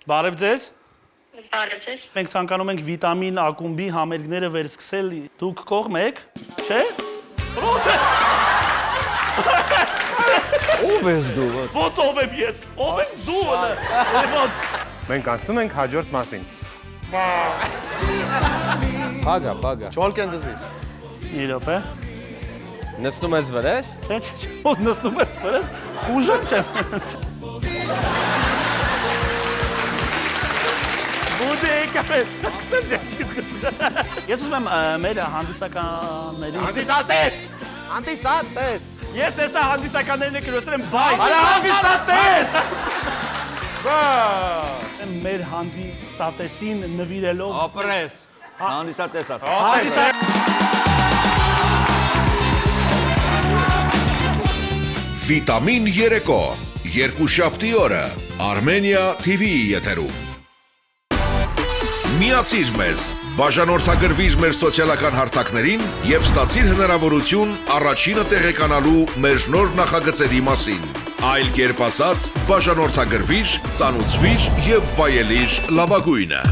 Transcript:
Բարև ձեզ։ Բարև ձեզ։ Մենք ցանկանում ենք վիտամին ակումբի համերգները վերսկսել։ Դուք կողմ եք, չէ՞։ Ով ես դու։ Ո՞նց ով եմ ես։ Ով եմ դու։ Ո՞նց։ Մենք անցնում ենք հաջորդ մասին։ Փագա։ Չոլկեն դզի։ Իրոք է։ Նստում ես վրես։ Չէ, ո՞նց նստում ես վրես։ Խուժան չեմ։ Բուդե կաֆե։ Ես ուզում եմ մեր հանդիսականների Հանդիսատես։ Ես հեսա հանդիսականներին եկրոսել եմ բայ։ Հանդիսատես։ Մեր հանդիսատեսին նվիրելով Ապրես, հանդիսատես ասա։ Վիտամին 3 երկուշաբթի օրը Armenia TV-ի եթերում Միացիր մեզ, բաժանորդագրվիր մեր սոցիալական հարթակներին եւ ստացիր հնարավորություն առաջինը տեղեկանալու մեր նոր նախագծերի մասին։ Այլ կերպ ասած, բաժանորդագրվիր, ծանուցվիր եւ վայելիր լավագույնը։